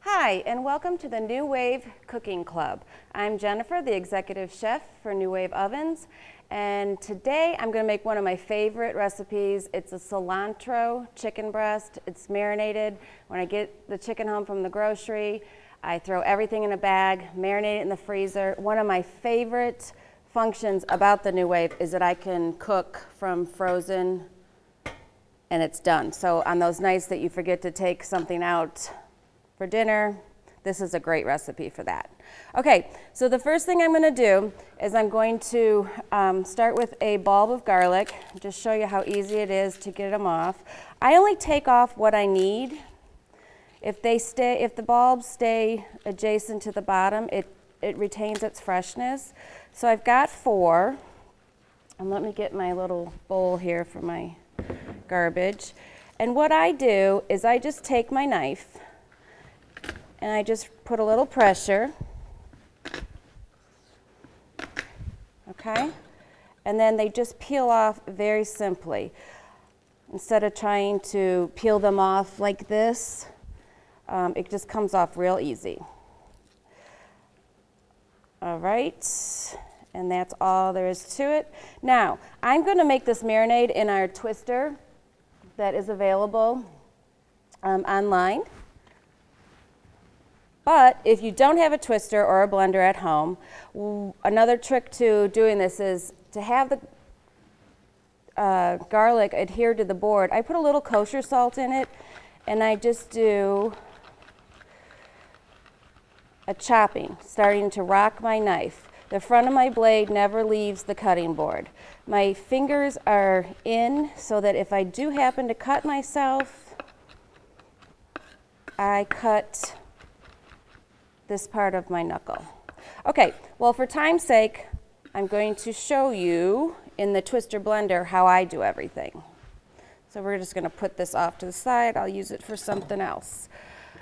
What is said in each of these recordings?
Hi, and welcome to the New Wave Cooking Club. I'm Jennifer, the executive chef for New Wave Ovens, and today I'm going to make one of my favorite recipes. It's a cilantro chicken breast. It's marinated. When I get the chicken home from the grocery, I throw everything in a bag, marinate it in the freezer. One of my favorite functions about the New Wave is that I can cook from frozen and it's done. So on those nights that you forget to take something out for dinner, this is a great recipe for that. Okay, so the first thing I'm going to do is I'm going to start with a bulb of garlic, just show you how easy it is to get them off. I only take off what I need. If the bulbs stay adjacent to the bottom, it retains its freshness. So I've got 4, and let me get my little bowl here for my garbage. And what I do is I just take my knife and I just put a little pressure, okay? And then they just peel off very simply. Instead of trying to peel them off like this, it just comes off real easy. All right, and that's all there is to it. Now, I'm gonna make this marinade in our twister that is available online. But if you don't have a twister or a blender at home, another trick to doing this is to have the garlic adhere to the board. I put a little kosher salt in it, and I just do a chopping, starting to rock my knife. The front of my blade never leaves the cutting board. My fingers are in so that if I do happen to cut myself, I cut this part of my knuckle. Okay, well, for time's sake, I'm going to show you in the twister blender how I do everything. So we're just going to put this off to the side. I'll use it for something else.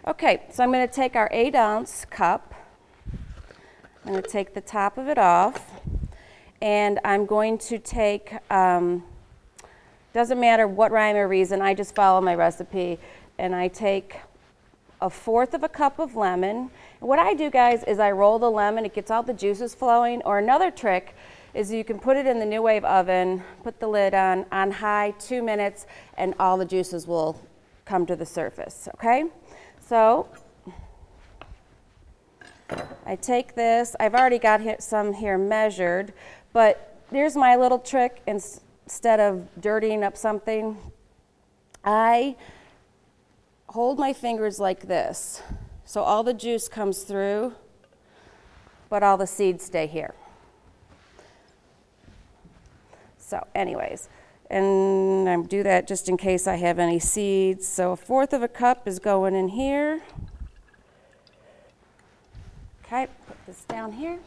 Okay, so I'm going to take our 8-ounce cup. I'm going to take the top of it off, and I'm going to take, doesn't matter what rhyme or reason, I just follow my recipe, and I take 1/4 of a cup of lemon. And what I do, guys, is I roll the lemon. It gets all the juices flowing. Or another trick is you can put it in the New Wave oven, put the lid on high, 2 minutes, and all the juices will come to the surface, okay? So I take this. I've already got some here measured, but here's my little trick. Instead of dirtying up something, I hold my fingers like this, so all the juice comes through, but all the seeds stay here. So anyways, and I do that just in case I have any seeds. So 1/4 of a cup is going in here. Okay, put this down here.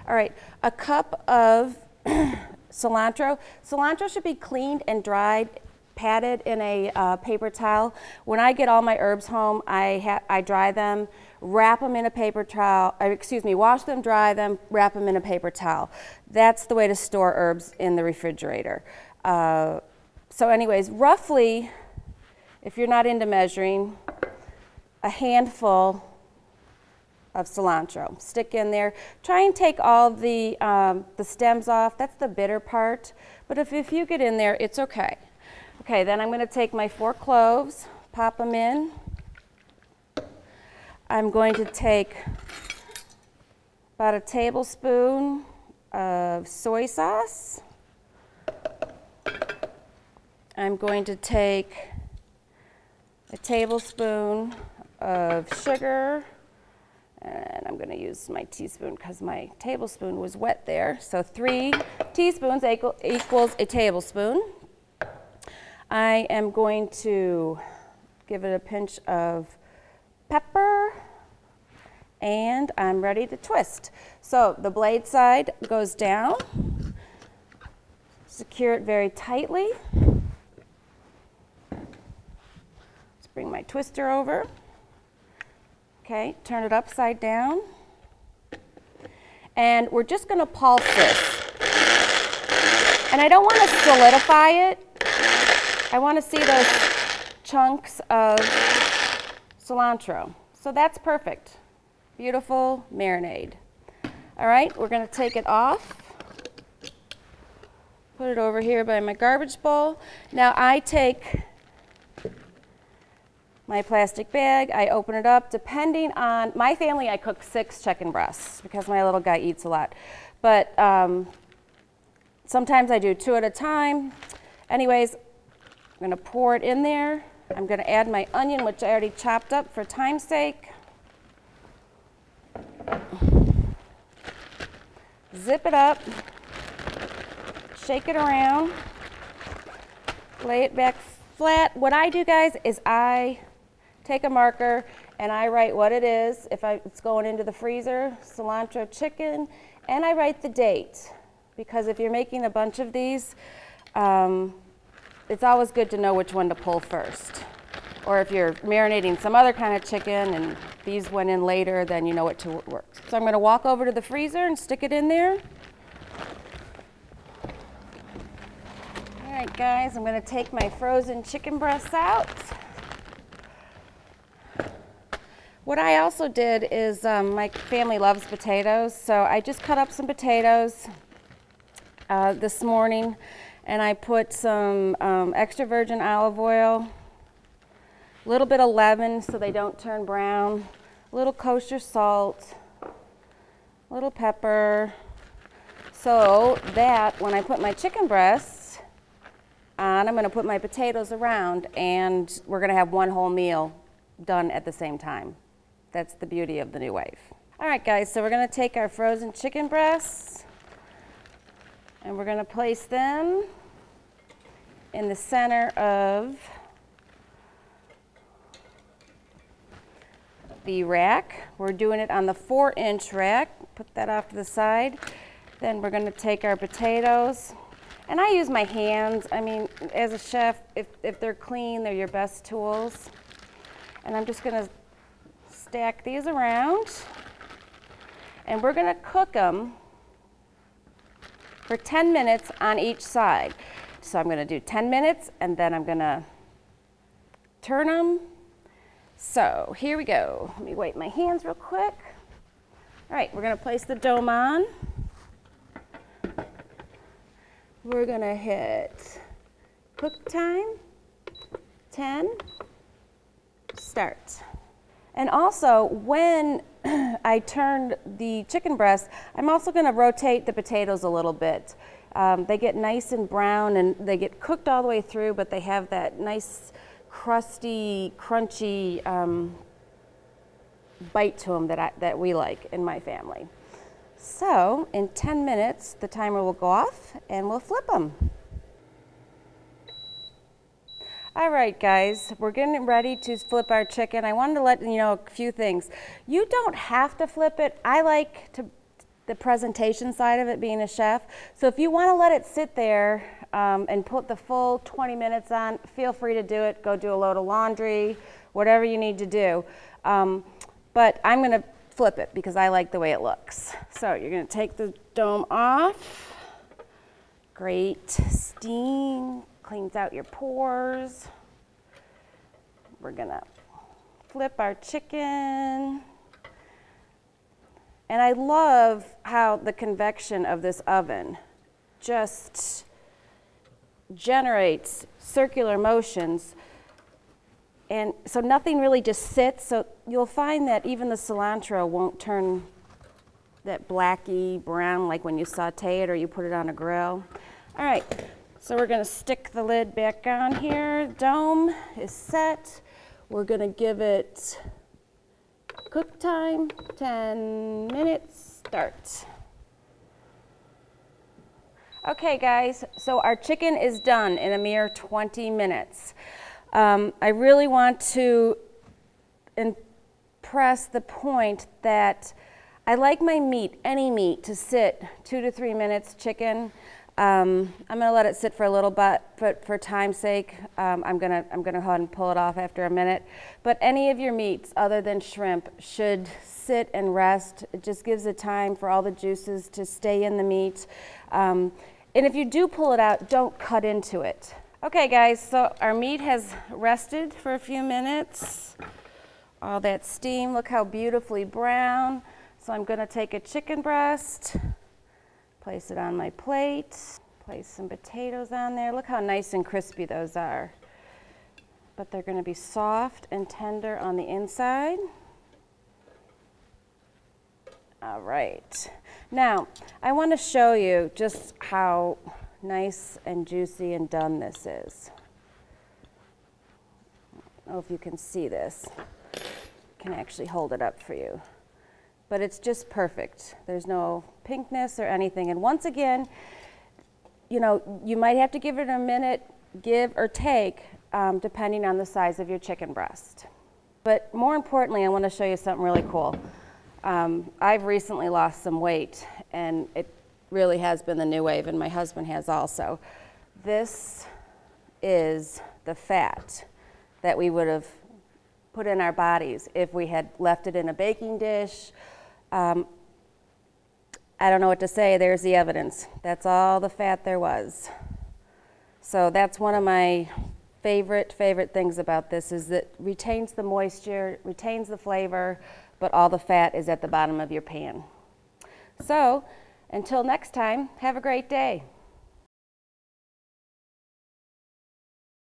All right, a cup of cilantro. Cilantro should be cleaned and dried, patted in a paper towel. When I get all my herbs home, I dry them, wrap them in a paper towel, wash them, dry them, wrap them in a paper towel. That's the way to store herbs in the refrigerator. So anyways, roughly, if you're not into measuring, a handful of cilantro. Stick in there. Try and take all the stems off. That's the bitter part. But if you get in there, it's okay. Okay, then I'm going to take my 4 cloves, pop them in. I'm going to take about a tablespoon of soy sauce. I'm going to take a tablespoon of sugar, and I'm going to use my teaspoon because my tablespoon was wet there. So 3 teaspoons equals a tablespoon. I am going to give it a pinch of pepper, and I'm ready to twist. So the blade side goes down, secure it very tightly. Let's bring my twister over. Okay, turn it upside down. And we're just going to pulse this. And I don't want to solidify it. I want to see those chunks of cilantro. So that's perfect. Beautiful marinade. All right, we're going to take it off. Put it over here by my garbage bowl. Now I take my plastic bag, I open it up. Depending on my family, I cook 6 chicken breasts because my little guy eats a lot. But sometimes I do 2 at a time. Anyways, I'm going to pour it in there. I'm going to add my onion, which I already chopped up for time's sake. Zip it up. Shake it around, lay it back flat. What I do, guys, is I take a marker and I write what it is. If it's going into the freezer, cilantro chicken, and I write the date. Because if you're making a bunch of these, it's always good to know which one to pull first. Or if you're marinating some other kind of chicken and these went in later, then you know what to work. So I'm going to walk over to the freezer and stick it in there. All right, guys, I'm going to take my frozen chicken breasts out. What I also did is my family loves potatoes, so I just cut up some potatoes this morning, and I put some extra virgin olive oil, a little bit of lemon so they don't turn brown, a little kosher salt, a little pepper, so that when I put my chicken breasts on, I'm going to put my potatoes around, and we're going to have one whole meal done at the same time. That's the beauty of the New Wave. All right, guys, so we're going to take our frozen chicken breasts, and we're going to place them in the center of the rack. We're doing it on the 4-inch rack. Put that off to the side. Then we're going to take our potatoes. And I use my hands. I mean, as a chef, if they're clean, they're your best tools. And I'm just going to stack these around. And we're going to cook them for 10 minutes on each side. So I'm going to do 10 minutes, and then I'm going to turn them. So here we go. Let me wipe my hands real quick. All right, we're going to place the dome on. We're going to hit cook time, 10, start. And also, when I turn the chicken breast, I'm also going to rotate the potatoes a little bit. They get nice and brown, and they get cooked all the way through, but they have that nice, crusty, crunchy bite to them that we like in my family. So in 10 minutes, the timer will go off and we'll flip them. All right, guys, we're getting ready to flip our chicken. I wanted to let you know a few things. You don't have to flip it. I like the presentation side of it, being a chef. So if you want to let it sit there and put the full 20 minutes on, feel free to do it. Go do a load of laundry, whatever you need to do. But I'm going to flip it because I like the way it looks. So you're going to take the dome off. Great steam, cleans out your pores. We're going to flip our chicken. And I love how the convection of this oven just generates circular motions. And so nothing really just sits, so you'll find that even the cilantro won't turn that blacky brown like when you saute it or you put it on a grill. All right, so we're gonna stick the lid back on here. Dome is set. We're gonna give it cook time, 10 minutes, start. Okay guys, so our chicken is done in a mere 20 minutes. I really want to impress the point that I like my meat, any meat, to sit 2 to 3 minutes. Chicken, I'm going to let it sit for a little bit, but for time's sake, I'm gonna go ahead and pull it off after a minute. But any of your meats other than shrimp should sit and rest. It just gives it time for all the juices to stay in the meat. And if you do pull it out, don't cut into it. Okay guys, so our meat has rested for a few minutes. all that steam. Look how beautifully brown. So I'm going to take a chicken breast, place it on my plate, place some potatoes on there. Look how nice and crispy those are. But they're going to be soft and tender on the inside. All right. Now, I want to show you just how nice and juicy and done this is. I don't know if you can see this. I can actually hold it up for you. But it's just perfect. There's no pinkness or anything. And once again, you know, you might have to give it a minute, give or take, depending on the size of your chicken breast. But more importantly, I want to show you something really cool. I've recently lost some weight, and it really has been the new wave, and my husband has also. This is the fat that we would have put in our bodies if we had left it in a baking dish. I don't know what to say. There's the evidence. That's all the fat there was. So that's one of my favorite things about this, is that it retains the moisture, retains the flavor, but all the fat is at the bottom of your pan. So until next time, have a great day.